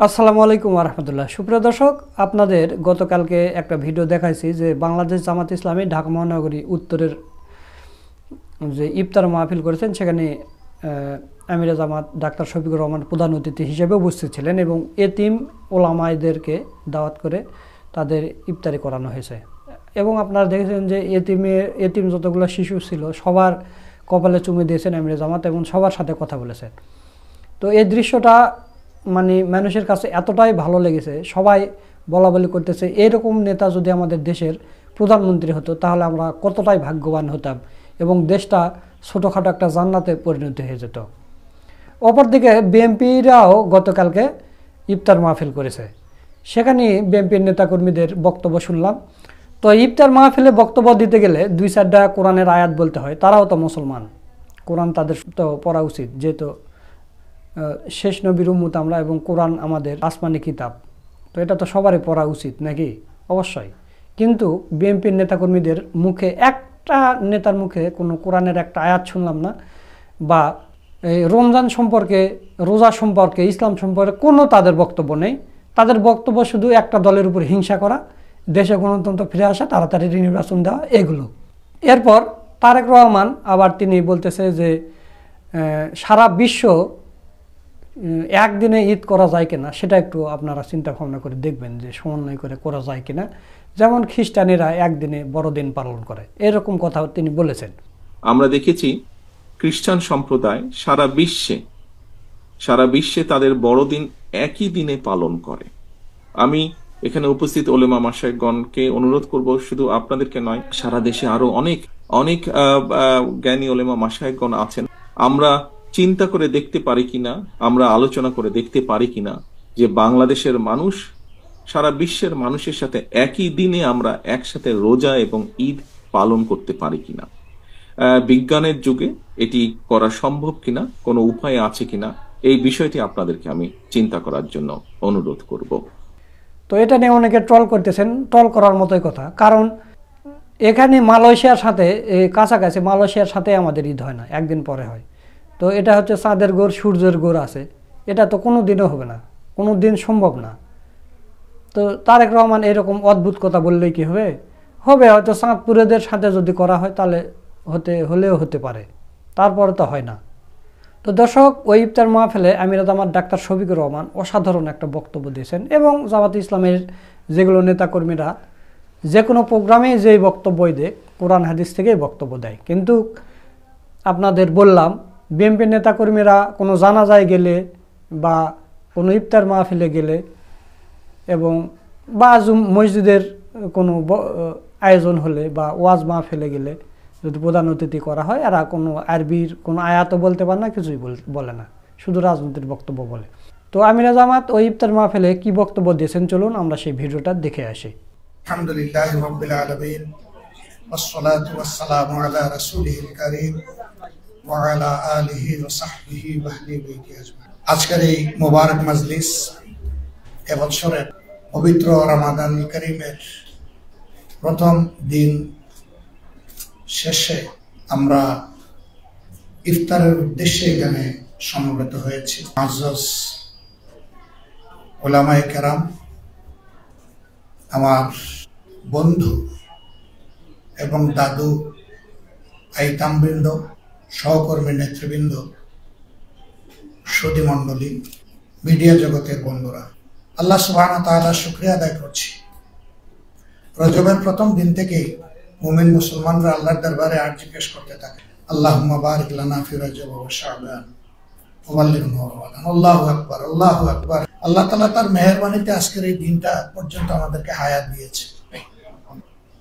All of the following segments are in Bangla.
আসসালামু আলাইকুম রহমতুল্লাহ। সুপ্রিয় দর্শক, আপনাদের গতকালকে একটা ভিডিও দেখাইছি যে বাংলাদেশ জামাত ইসলামী ঢাকা মহানগরী উত্তরের যে ইফতার মাহফিল করেছেন, সেখানে আমিরে জামাত ডাক্তার শফিকুর রহমান প্রধান অতিথি হিসেবে উপস্থিত ছিলেন এবং এতিম ওলামাইদেরকে দাওয়াত করে তাদের ইফতারি করানো হয়েছে। এবং আপনারা দেখেছেন যে এতিম যতগুলো শিশু ছিল সবার কপালে চুমে দিয়েছেন আমিরে জামাত এবং সবার সাথে কথা বলেছেন। তো এই দৃশ্যটা মানে মানুষের কাছে এতটাই ভালো লেগেছে, সবাই বলা বলি করতেছে এরকম নেতা যদি আমাদের দেশের প্রধানমন্ত্রী হতো তাহলে আমরা কতটাই ভাগ্যবান হতাম এবং দেশটা ছোটোখাটো একটা জান্নাতে পরিণত হয়ে যেত। অপরদিকে বিএনপিরাও গতকালকে ইফতার মাহফিল করেছে, সেখানে বিএনপির নেতাকর্মীদের বক্তব্য শুনলাম। তো ইফতার মাহফিলে বক্তব্য দিতে গেলে দুই চারটা কোরআনের আয়াত বলতে হয়, তারাও তো মুসলমান, কোরআন তাদের তো পড়া উচিত, যেহেতু শেষ নবীর উম্মত আমরা এবং কোরআন আমাদের আসমানি কিতাব, তো এটা তো সবারই পড়া উচিত নাকি? অবশ্যই। কিন্তু বিএনপির নেতাকর্মীদের মুখে, একটা নেতার মুখে কোনো কোরআনের একটা আয়াত শুনলাম না, বা এই রমজান সম্পর্কে, রোজা সম্পর্কে, ইসলাম সম্পর্কে কোনো তাদের বক্তব্য নেই। তাদের বক্তব্য শুধু একটা দলের উপর হিংসা করা, দেশে গণতন্ত্র ফিরে আসা, তাড়াতাড়ি নির্বাচন দেওয়া, এগুলো। এরপর তারেক রহমান আবার তিনি বলতেছে যে সারা বিশ্ব একদিনে ঈদ করা যায় কিনা সেটা একটু আপনারা চিন্তা ভাবনা করে দেখবেন যে সমন্বয় করে করা যায় কিনা, যেমন খ্রিস্টানেরা একদিনে বড়দিন পালন করে, এরকম কথা তিনি বলেছেন। আমরা দেখেছি খ্রিস্টান সম্প্রদায় সারা বিশ্বে তাদের বড়দিন একই দিনে পালন করে। আমি এখানে উপস্থিত ওলেমা মাশায়েখগণকে অনুরোধ করব, শুধু আপনাদেরকে নয়, সারা দেশে আরো অনেক জ্ঞানী ওলেমা মাশায়েখগণ আছেন। আমরা চিন্তা করে দেখতে পারি কিনা, আমরা আলোচনা করে দেখতে পারি কিনা যে বাংলাদেশের মানুষ সারা বিশ্বের মানুষের সাথে একই দিনে আমরা একসাথে রোজা এবং ঈদ পালন করতে পারি কিনা। বিজ্ঞানের যুগে এটি করা সম্ভব কিনা, কোনো উপায় আছে কিনা, এই বিষয়টি আপনাদেরকে আমি চিন্তা করার জন্য অনুরোধ করব। তো এটা নিয়ে অনেকে ট্রল করতেছেন, ট্রল করার মতোই কথা, কারণ এখানে মালয়েশিয়ার সাথে কাছাকাছি, মালয়েশিয়ার সাথে আমাদের ঈদ হয় না, একদিন পরে হয়। তো এটা হচ্ছে চাঁদের গোর, সূর্যের গোর আছে, এটা তো কোনো দিনও হবে না, কোনো দিন সম্ভব না। তো তারেক রহমান এরকম অদ্ভুত কথা বললেই কি হবে? হয়তো চাঁদপুরেদের সাথে যদি করা হয় তাহলে হলেও হতে পারে, তারপরে তো হয় না। তো দর্শক, ওই ইফতার মাহফিলে আমিরে জামাত ডাক্তার শফিকুর রহমান অসাধারণ একটা বক্তব্য দিয়েছেন এবং জামাত ইসলামের যেগুলো নেতাকর্মীরা যে কোনো প্রোগ্রামে যেই বক্তব্যই দেয় কোরআন হাদিস থেকেই বক্তব্য দেয়। কিন্তু আপনাদের বললাম, বিএনপির নেতাকর্মীরা কোনো জানাজায় গেলে বা কোনো ইফতার মাহফিলে গেলে এবং বা মসজিদের কোনো আয়োজন হলে বা ওয়াজ মাহফিলে গেলে যদি প্রধান অতিথি করা হয়, এরা কোনো আরবির কোনো আয়াতও বলতে পারে না, কিছুই বলে না, শুধু রাজনীতির বক্তব্য বলে। তো আমিরে জামাত ওই ইফতার মাহফিলে কি বক্তব্য দিয়েছেন, চলুন আমরা সেই ভিডিওটা দেখে আসি। আলহামদুলিল্লাহি রাব্বিল আলামিন, ওয়াসসালাতু ওয়াসসালামু আলা রাসূলিল কারীম ওয়া আলা আলিহি ওয়া সাহবিহি ওয়া আহলি বাইতি আজমাইন। আজকের এই মোবারক মাজলিস, এবছরের পবিত্র রমাদানুল কারীমের প্রথম দিন শেষে আমরা ইফতারের উদ্দেশ্যে এখানে সমবেত হয়েছি। মুআজ্জাজ ওলামায়ে কেরাম, আমার বন্ধু এবং দাদু, আইতামবৃন্দ, সহকর্মী নেতৃবৃন্দ, সুধী মণ্ডলী, মিডিয়া জগতের বন্ধুরা, আল্লাহ সুবহানাহু ওয়া তাআলার শুকরিয়া আদায় করছি। রজবের প্রথম দিন থেকেই মুমিন মুসলমানরা আল্লাহর দরবারে আরজি পেশ করতে থাকে, আল্লাহুম্মা বারিক লানা ফি রজব ওয়া শাবান ওয়া বাল্লিগনা রমাদান। আল্লাহু আকবার, আল্লাহু আকবার। আল্লাহ তাআলা তার মেহেরবানিতে আজকের এই দিনটা পর্যন্ত আমাদেরকে হায়াত দিয়েছে,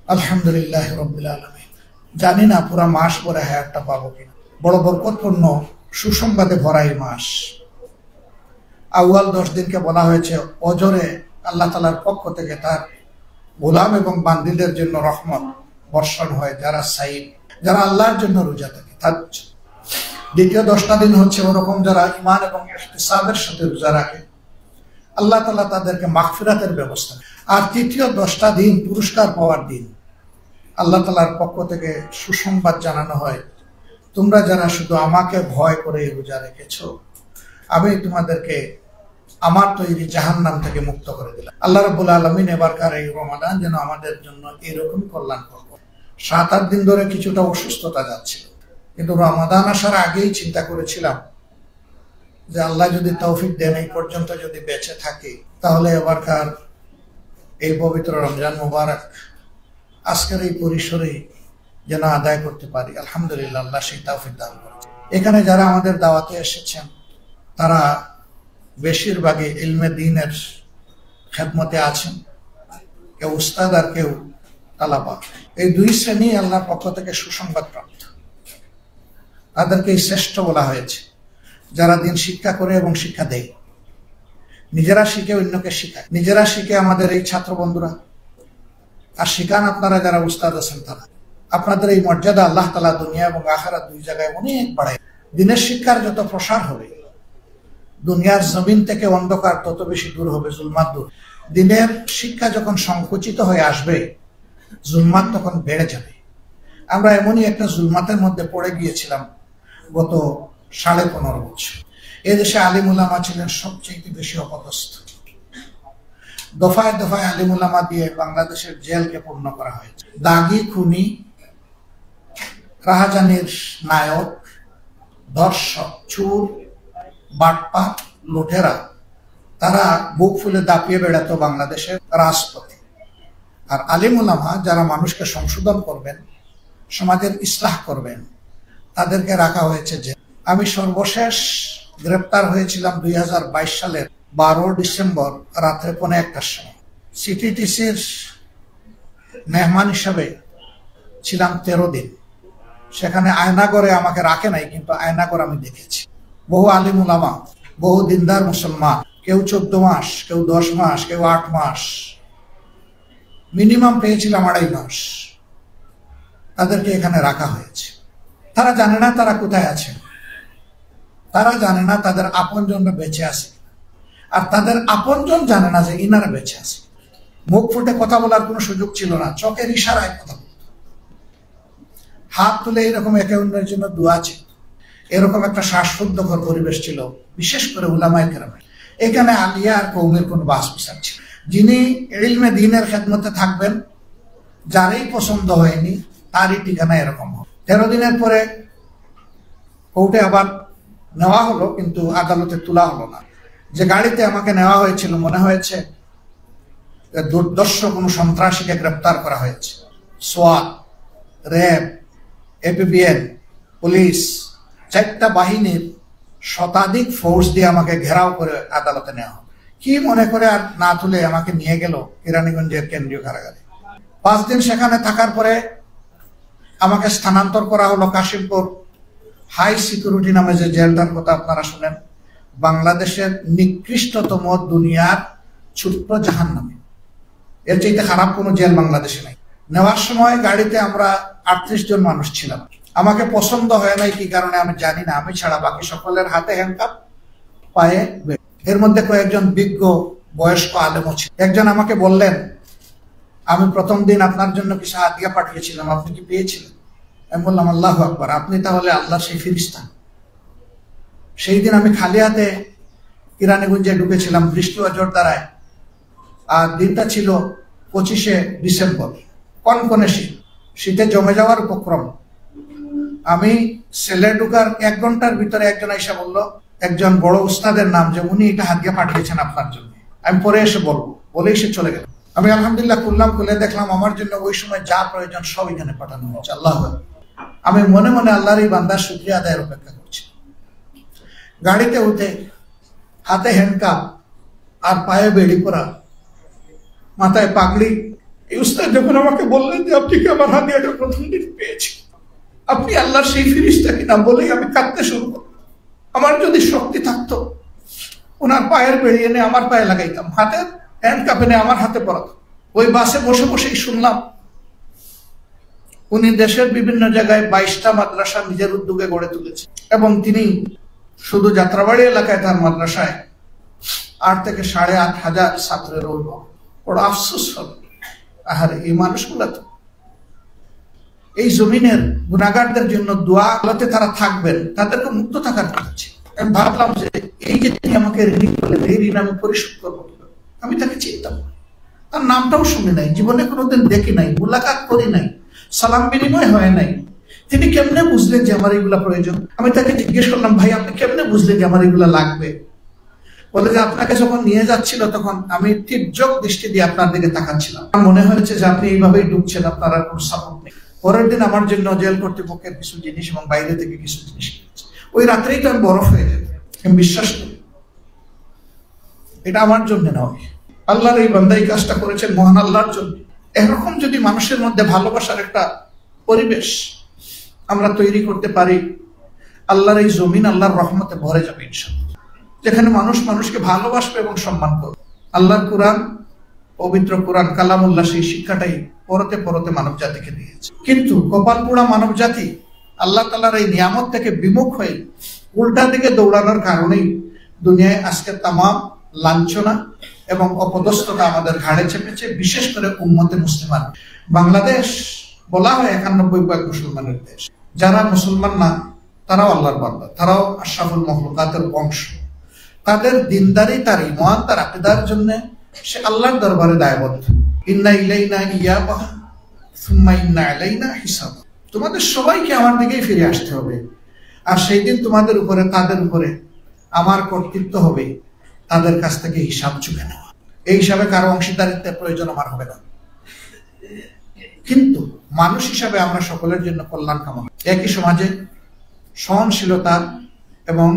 আলহামদুলিল্লাহি রাব্বিল আলামিন। জানি না পুরা মাস পরে হায়াতটা পাবো কিনা। বড় বরকতপূর্ণ সুসংবাদে ভরা এই মাস। আউয়াল 10 দিনকে বলা হয়েছে অজরে আল্লাহ তাআলার পক্ষ থেকে তার গোলাম এবং বান্দীদের জন্য রহমত বর্ষণ হয়, যারা সাইম, যারা আল্লাহর জন্য রোজা থাকে তার। দ্বিতীয় 10টা দিন হচ্ছে ওরকম যারা ঈমান এবং ইহতিসাবের সাথে রোজা রাখে, আল্লাহ তাআলা তাদেরকে মাগফিরাতের ব্যবস্থা। আর তৃতীয় 10টা দিন পুরস্কার পাওয়ার দিন। আল্লাহ তাআলার পক্ষ থেকে সুসংবাদ জানানো হয়, তোমরা যারা শুধু আমাকে ভয় করে রোজা রেখেছো, আমি তোমাদেরকে আমার তৈরি জাহান্নাম থেকে মুক্ত করে দিলেন। আল্লাহ রাব্বুল আলামিন এবারকার এই রমাদান যেন আমাদের জন্য এরকম কল্যাণ করব। 7-8 দিন ধরে কিছুটা অসুস্থতা যাচ্ছিল, কিন্তু রমাদান আসার আগেই চিন্তা করেছিলাম যে আল্লাহ যদি তৌফিক দেন এই পর্যন্ত যদি বেঁচে থাকি, তাহলে এবারকার এই পবিত্র রমজান মুবারক আজকের এই পরিসরে যেন আদায় করতে পারি। আলহামদুলিল্লাহ, আল্লাহ সেই তৌফিক দান করেছেন। এখানে যারা আমাদের দাওয়াতে এসেছেন তারা বেশিরভাগই ইলমে দ্বীনের খেদমতে আছেন, কেউ উস্তাদ আর কেউ তালাবা। এই দুই শ্রেণী আল্লাহর পক্ষ থেকে সুসংবাদ প্রাপ্ত, তাদেরকে শ্রেষ্ঠ বলা হয়েছে যারা দিন শিক্ষা করে এবং শিক্ষা দেয়, নিজেরা শিখে অন্যকে শিখায়। নিজেরা শিখে আমাদের এই ছাত্র বন্ধুরা, আর শিখান আপনারা যারা উস্তাদ আছেন তারা। আপনাদের এই মর্যাদা আল্লাহ তাআলা দুনিয়া এবং আখিরাত দুই জায়গায় অনেক বাড়ায়। দিনের শিক্ষার যত প্রসার হবে, দুনিয়ার জমিন থেকে অন্ধকার তত বেশি দূর হবে, জুলমাত দূর। দিনের শিক্ষা যখন সংকুচিত হয়ে আসবে, জুলমাত তখন বেড়ে যাবে। আমরা এমনই একটা জুলমাতের মধ্যে পড়ে গিয়েছিলাম গত 15.5 বছর। এদেশে আলিম উলামা ছিলেন সবচেয়ে বেশি অপদস্থ। দফায় দফায় আলিম উলামা দিয়ে বাংলাদেশের জেলকে পূর্ণ করা হয়েছে। দাগি, খুনি, রাহাজানির নায়ক, ধর্ষক, চোর, বাটপার, লুঠেরা, তারা বুক ফুলে দাপিয়ে বেড়াতো বাংলাদেশের রাজপথে। আর আলিম উলামা যারা মানুষকে সংশোধন করবেন, সমাজের ইসলাহ করবেন, তাদেরকে রাখা হয়েছে যে। আমি সর্বশেষ গ্রেপ্তার হয়েছিলাম 2022 সালের 12 ডিসেম্বর রাত্রে 1:15টার সময়। সিটিটিসির মেহমান হিসাবে ছিলাম 13 দিন। সেখানে আয়নাগরে আমাকে রাখে নাই, কিন্তু আয়নাগর আমি দেখেছি। বহু আলিম উলামা, বহু দিনদার মুসলমান, কেউ 14 মাস, কেউ 10 মাস, কেউ 8 মাস, মিনিমাম পেয়েছিলাম 2.5 মাস। তাদেরকে এখানে রাখা হয়েছে। তারা জানে না তারা কোথায় আছে, তারা জানে না তাদের আপনজনরা বেঁচে আছে, আর তাদের আপনজন জানে না যে ইনারা বেঁচে আছে। মুখ ফুটে কথা বলার কোনো সুযোগ ছিল না, চোখের ইশারায় কথা বলত, হাত তুলে এরকম একে অন্যের জন্য দোয়া ছিল। এরকম একটা শ্বাসরুদ্ধকর পরিবেশ ছিল, বিশেষ করে উলামায়ে কেরামের। এখানে আলিয়া আর কওমের কোনো বাস বিচার ছিল। যিনি ইলমে দ্বীনের খেদমতে থাকবেন, যারই পছন্দ হয়নি তারই ঠিকানা এরকম হবে। 13 দিনের পরে কোর্টে আবার নেওয়া হলো, কিন্তু আদালতে তোলা হলো না। যে গাড়িতে আমাকে নেওয়া হয়েছিল, মনে হয়েছে দুর্দর্শ কোনো সন্ত্রাসীকে গ্রেপ্তার করা হয়েছে। সোয়াট, র্যাব, এপিবিএন, পুলিশ, 4টা বাহিনীর শতাধিক ফোর্স দিয়ে আমাকে ঘেরাও করে আদালতে নেওয়া হলো। কি মনে করে আর না তুলে আমাকে নিয়ে গেল কেরানীগঞ্জের কেন্দ্রীয় কারাগারে। 5 দিন সেখানে থাকার পরে আমাকে স্থানান্তর করা হলো কাশিমপুর হাই সিকিউরিটি নামে যে জেলটার কথা আপনারা শুনেন, বাংলাদেশের নিকৃষ্টতম দুনিয়ার ছোট্ট জাহান্নামে। এর চাইতে খারাপ কোনো জেল বাংলাদেশে নাই। নেওয়ার সময় গাড়িতে আমরা 38 জন মানুষ ছিলাম। আমাকে পছন্দ হয় নাই কি কারণে আমি জানি না, আমি ছাড়া বাকি সকলের হাতে হ্যান্ডকাপ, পায়ে বেল্ট। এর মধ্যে কয়েকজন বিজ্ঞ বয়স্ক আলেমও ছিল। একজন আমাকে বললেন, আমি প্রথম দিন আপনার জন্য কিছু হাদিয়া পাঠিয়েছিলাম, আপনি কি পেয়েছিলেন? আমি বললাম, আল্লাহু আকবার, আপনি তাহলে আল্লাহর সেই ফেরেশতা। সেই দিন আমি খালি হাতে কেরানীগঞ্জে ঢুকেছিলাম, বৃষ্টি ও ঝড় দ্বারায়। আর দিনটা ছিল 25শে ডিসেম্বর, কনকনে শীত, শীতে জমে যাওয়ার উপক্রম। আমি সেলে ঢুকার 1 ঘন্টার ভিতরে একজন আইসা বলল, একজন বড় উস্তাদের নাম, যে উনি এটা হাদিয়া পাঠিয়েছেন আপনার জন্য, আমি পরে এসে বলবো, বলেই সে চলে গেল। আমি আলহামদুলিল্লাহ খুললাম, খুলে দেখলাম আমার জন্য ওই সময় যা প্রয়োজন সব এখানে পাঠানো হয়েছে। আল্লাহ, আমি মনে মনে আল্লাহর এই বান্দার শুকরিয়া আদায়ের অপেক্ষা করছি। গাড়িতে উঠে হাতে হ্যান্ডকাপ আর পায়ে বেড়ি পরা, মাথায় পাগড়ি, এই উস্তাদ যখন আমাকে বললেন যে আপনি কি আমার হাদিয়াটা প্রথম দিন পেয়েছি, আপনি আল্লাহর সেই ফেরেশতা কিনা, বলেই আমি কাঁদতে শুরু করলাম। আমার যদি শক্তি থাকতো, ওনার পায়ের বেড়ি এনে আমার পায়ে লাগাইতাম, হাতের হ্যান্ডকাপ এনে আমার হাতে পরাতো। ওই বাসে বসে বসেই শুনলাম উনি দেশের বিভিন্ন জায়গায় 22টা মাদ্রাসা নিজের উদ্যোগে গড়ে তুলেছে, এবং তিনি শুধু যাত্রাবাড়ি এলাকায় তার মাদ্রাসায় 8 থেকে 8,500 ছাত্রের অভিভাবক। বড় আফসোস হল, আর এই মানুষগুলা তো এই জমিনের গুনাহগারদের জন্য দোয়া আলোতে তারা থাকবেন, তাদেরকে মুক্ত থাকার কথা ছিল। আমি ভাবলাম যে এই যে তিনি আমাকে ঋণী করলেন, এই ঋণ আমি পরিশোধ করবো। আমি তাকে চিনতাম, তার নামটাও শুনি নাই, জীবনে কোনোদিন দেখি নাই, মুলাকাত করি নাই, সালাম বিনিময় হয় নাই। তিনি কেমনে বুঝলেন যে আমার এগুলা প্রয়োজন? আমি তাকে জিজ্ঞেস করলাম, ভাই আপনি কেমনে বুঝলেন যে আমার এগুলা লাগবে? বলে যে আপনাকে যখন নিয়ে যাচ্ছিল তখন আমি তীর্যক দৃষ্টি দিয়ে আপনার দিকে তাকাচ্ছিলাম, আমার মনে হয়েছে যে আপনি এইভাবেই ডুবছেন, আপনার আর কোনো সাপোর্ট নেই। পরের দিন আমার জন্য জেল কর্তৃপক্ষের কিছু জিনিস এবং বাইরে থেকে কিছু জিনিস কিনেছে। ওই রাত্রেই তো আমি বরফ হয়ে যেত। আমি বিশ্বাস করি এটা আমার জন্য নয়, আল্লাহর এই বান্দা এই কাজটা করেছেন মহান আল্লাহর জন্য। এরকম যদি মানুষের মধ্যে ভালোবাসার একটা পরিবেশ আমরা তৈরি করতে পারি, আল্লাহর এই জমিন আল্লাহর রহমতে ভরে যাবে ইনশাআল্লাহ। যেখানে মানুষ মানুষকে ভালোবাসবে এবং সম্মান করবে। আল্লাহর কোরআন, পবিত্র কোরআন কালামুল্লাহ, সেই শিক্ষাটাই পরতে পরতে মানব জাতিকে দিয়েছে। কিন্তু কপাল পোড়া মানব জাতি আল্লাহ তাআলার এই নিয়ামত থেকে বিমুখ হয়ে উল্টা দিকে দৌড়ানোর কারণেই দুনিয়ায় আজকে তামাম লাঞ্ছনা এবং অপদস্থতা আমাদের ঘাড়ে চেপেছে, বিশেষ করে উম্মতে মুসলিমান। বাংলাদেশ বলা হয় 91% মুসলমানের দেশ। যারা মুসলমান না তারাও আল্লাহর বান্দা, তারাও আশরাফুল মাখলুকাতের বংশ। তাদের দিনদারি, তার ঈমান, তার আকীদার জন্য সে আল্লাহর দরবারে দায়বদ্ধ। ইন্না ইলাইনা ইয়াবাহু সুম্মা ইন্না আলাইনা হিসাব। তোমাদের সবাইকে আমার দিকেই ফিরে আসতে হবে, আর সেই দিন তোমাদের উপরে, তাদের উপরে আমার কর্তৃত্ব হবে, তাদের কাছ থেকে হিসাব চুকে নেওয়া। এই হিসাবে কারো অংশীদারিত্বের প্রয়োজন আমার হবে না। কিন্তু মানুষ হিসাবে আমরা সকলের জন্য কল্যাণ কামনা, একই সমাজে সহনশীলতা এবং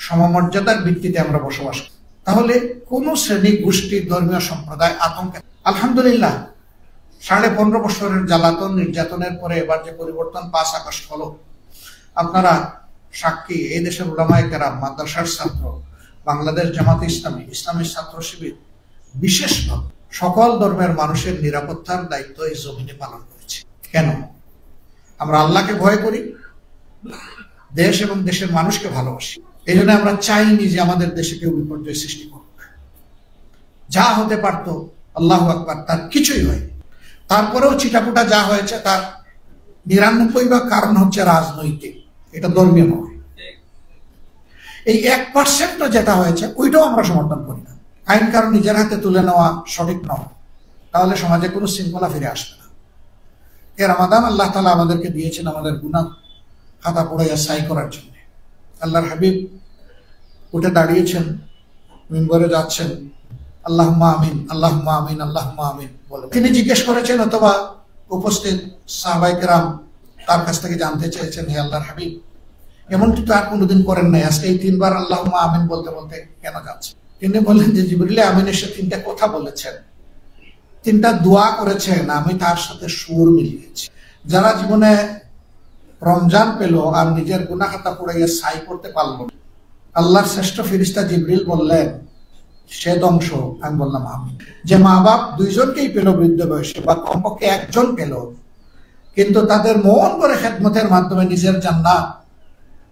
সমমর্যাদার ভিত্তিতে আমরা বসবাস করি। তাহলে কোন শ্রেণী, গোষ্ঠী, ধর্মীয় সম্প্রদায় আতঙ্কে, আলহামদুলিল্লাহ 15.5 বছরের জ্বালাতন নির্যাতনের পরে এবার যে পরিবর্তন 5 আকাশ হলো, আপনারা সাক্ষী। এই দেশের উলামায়ে কেরাম, মাদ্রাসার ছাত্র, বাংলাদেশ জামাতে ইসলামী, ইসলামী ছাত্র শিবির বিশেষভাবে সকল ধর্মের মানুষের নিরাপত্তার দায়িত্ব এই জমিনে পালন করেছে। কেন? আমরা আল্লাহকে ভয় করি, দেশ এবং দেশের মানুষকে ভালোবাসি। এই জন্য আমরা চাইনি যে আমাদের দেশে কেউ বিপর্যয় সৃষ্টি করুক। যা হতে পারত, আল্লাহু আকবার, তার কিছুই হয়। তারপরেও চিটাপুটা যা হয়েছে তার 99% কারণ হচ্ছে রাজনৈতিক, এটা ধর্মীয় নয়। এই 1% যেটা হয়েছে ওইটাও আমরা সমর্থন করি না। আইন কারণ নিজের হাতে তুলে নেওয়া সঠিক নয়, তাহলে সমাজে কোনো শৃঙ্খলা ফিরে আসবে না। এ রমাদান আল্লাহ তাআলা আমাদেরকে দিয়েছেন আমাদের গুনাহ খাতা পড়াইয়া সাই করার জন্য। আল্লাহর হাবিব উঠে দাঁড়িয়েছেন, মিম্বরে যাচ্ছেন, আল্লাহুম্মা আমিন, আল্লাহুম্মা আমিন, আল্লাহুম্মা আমিন বলে। তিনি জিজ্ঞেস করেছেন, অথবা উপস্থিত সাহাবায়ে কেরাম তার কাছ থেকে জানতে চেয়েছেন, হে আল্লাহর হাবিব, এমনটি তো আর কোনোদিন করেন নাই, আজকে এই 3 বার আল্লাহুম্মা আমিন বলতে বলতে কেন যাচ্ছে? তিনি বললেন যে জিবরিল আমিন এসে 3টা কথা বলেছেন, 3টা দোয়া করেছেন, আমি তার সাথে সুর মিলিয়েছি। যারা জীবনে রমজান পেল আর নিজের গুনাহ খাতা পুড়াইয়া ছাই করতে পারল, আল্লাহর শ্রেষ্ঠ ফেরেশতা জিবরিল বললেন সে ধ্বংস। আমি বললাম আমিন। যে মা বাপ 2জনকেই পেল বৃদ্ধ বয়সে, বা কমপক্ষে 1জন পেল, কিন্তু তাদের মন করে খেদমতের মাধ্যমে নিজের জান্নাত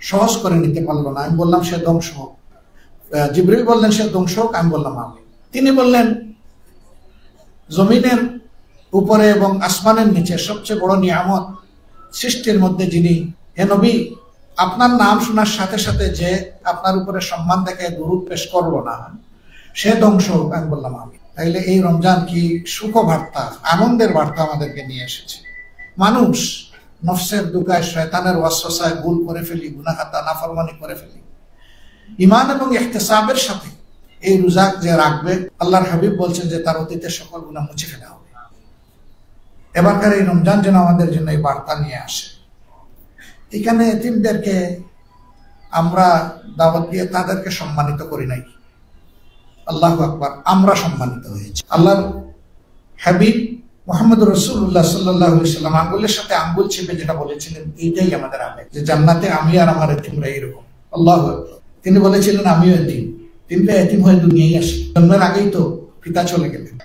সহজ করে নিতে পারলো না, আমি বললাম সে ধ্বংস হোক। জিবরিল বললেন সে ধ্বংস হোক, আমি বললাম আমিন। তিনি বললেন জমিনের উপরে এবং আসমানের নিচে সবচেয়ে বড় নিয়ামত সৃষ্টির মধ্যে যিনি, হে নবী, আপনার নাম শোনার সাথে সাথে যে আপনার উপরে সম্মান দেখে দুরূদ পেশ করলো না, সে ধ্বংস হোক। আমি বললাম আমিন। তাইলে এই রমজান কি সুখবার্তা, আনন্দের বার্তা আমাদেরকে নিয়ে এসেছে। মানুষ নফসের দুগায়, শয়তানের ওয়াসওয়াসায় ভুল করে ফেলি, গুনাহ খাতা নাফরমানি করে ফেলি। ঈমান এবং ইহতিসাবের সাথে এই রোজা যে রাখবে, আল্লাহর হাবিব বলছেন যে তার অতীতের সকল গুনাহ মুছে ফেলা হবে। এবারকার এই রমজান যেন আমাদের জন্য এই বার্তা নিয়ে আসে। এখানে এতিমদেরকে আমরা দাওয়াত দিয়ে তাদেরকে সম্মানিত করি নাই, আল্লাহু আকবার, আমরা সম্মানিত হয়েছি। আল্লাহর হাবিব মুহাম্মদ রাসূলুল্লাহ সাল্লাল্লাহু আলাইহি ওয়াসাল্লাম আঙ্গুলের সাথে আঙ্গুল চেপে যেটা বলেছিলেন, এইটাই আমাদের আবেগ, যে জান্নাতে আমি আর আমার এতিমরা এরকম। আল্লাহু আকবার। তিনি বলেছিলেন আমিও এতিম। তিনি এতিম হয়ে দুনিয়ায় আসি, জন্মের আগেই তো পিতা চলে গেলেন।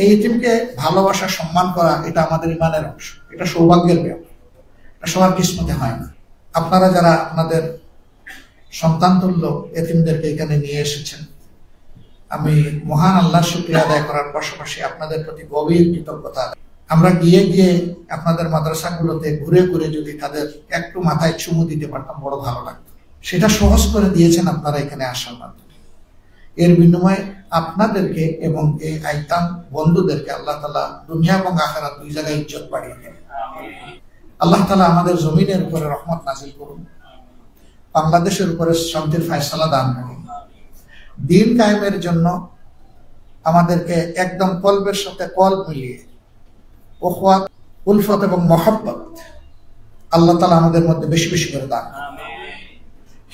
এই এতিমকে ভালোবাসা, সম্মান করা, এটা আমাদের ঈমানের অংশ, এটা সৌভাগ্যের ব্যাপার, এটা সবার কিসমতে হয় না। আপনারা যারা আপনাদের সন্তান তুল্য এতিমদেরকে এখানে নিয়ে এসেছেন, আমি মহান আল্লাহর শুকরিয়া আদায় করার পাশাপাশি আপনাদের প্রতি গভীর কৃতজ্ঞতা। আমরা গিয়ে গিয়ে আপনাদের মাদ্রাসাগুলোতে ঘুরে ঘুরে যদি তাদের একটু মাথায় চুমু দিতে পারতাম, বড় ভালো লাগতো। সেটা সহজ করে দিয়েছেন আপনারা এখানে আসার মাধ্যমে। এর বিনিময়ে আপনাদেরকে এবং এই আইতাম বন্ধুদেরকে আল্লাহ তাআলা দুনিয়া এবং আখিরাত দুই জায়গায় ইজ্জত বাড়িয়ে দেন। আল্লাহ তাআলা আমাদের জমিনের উপরে রহমত নাজিল করুন, বাংলাদেশের উপরে শান্তির ফয়সালা দান করুন। দিন কায়েমের জন্য আমাদেরকে একদম কলবের সাথে কলব মিলিয়ে উখওয়াত, উলফত এবং মহব্বত আল্লাহ তাআলা আমাদের মধ্যে বেশি বেশি করে দান করুন।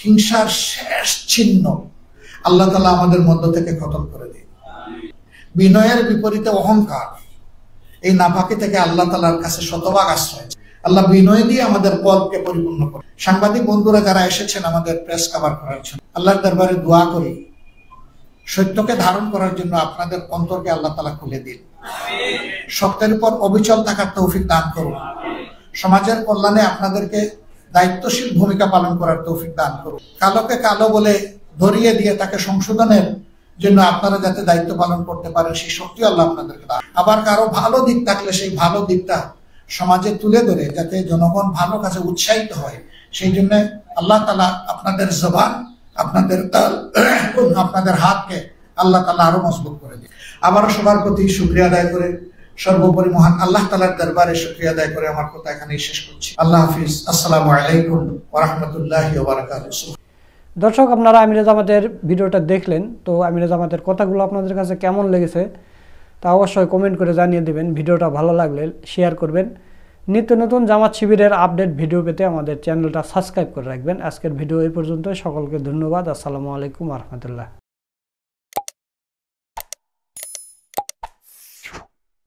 হিংসার শেষ চিহ্ন আল্লাহ তাআলা আমাদের মধ্য থেকে খতম করে দিন। বিনয়ের বিপরীতে অহংকার, এই নাপাকি থেকে আল্লাহ তাআলার কাছে শতভাগ আশ্রয়। আল্লাহ বিনয় দিয়ে আমাদের কলবকে পরিপূর্ণ করে। সাংবাদিক বন্ধুরা যারা এসেছেন আমাদের প্রেস কভার করার জন্য, আল্লাহর দরবারে দোয়া করি সত্যকে ধারণ করার জন্য আপনাদের অন্তরকে আল্লাহ তাআলা খুলে দিন। সত্যের উপর অবিচল থাকার তৌফিক দান করুন। সমাজের কল্যাণে আপনাদেরকে দায়িত্বশীল ভূমিকা পালন করার তৌফিক দান করুন। কালোকে কালো বলে ধরিয়ে দিয়ে তাকে সংশোধনের জন্য আপনারা যাতে দায়িত্ব পালন করতে পারেন সেই শক্তি আল্লাহ আপনাদেরকে দান। আবার কারো ভালো দিক থাকলে সেই ভালো দিকটা সমাজে তুলে ধরে যাতে জনগণ ভালো কাজে উৎসাহিত হয়, সেই জন্য আল্লাহ তাআলা আপনাদের জবান, আপনাদের তাল, আপনাদের হাতকে আল্লাহ তাআলা আরো মজবুত করে দিন। আবারও সবার প্রতি শুকরিয়া আদায় করে, সর্বোপরি মহান আল্লাহ তাআলার দরবারে শুকরিয়া আদায় করে আমার কথা এখানেই শেষ করছি। আল্লাহ হাফিজ। আসসালামু আলাইকুম ওয়া রাহমাতুল্লাহি ওয়া বারাকাতুহু। দর্শক, আপনারা আমিরে জামাতের ভিডিওটা দেখলেন, তো আমিরে জামাতের কথাগুলো আপনাদের কাছে কেমন লেগেছে তা অবশ্যই কমেন্ট করে জানিয়ে দেবেন। ভিডিওটা ভালো লাগলে শেয়ার করবেন। নিত্য নতুন জামাত শিবিরের আপডেট ভিডিও পেতে আমাদের চ্যানেলটা সাবস্ক্রাইব করে রাখবেন। আজকের ভিডিও এই পর্যন্ত। সকলকে ধন্যবাদ। আসসালামু আলাইকুম ওয়া রাহমাতুল্লাহ।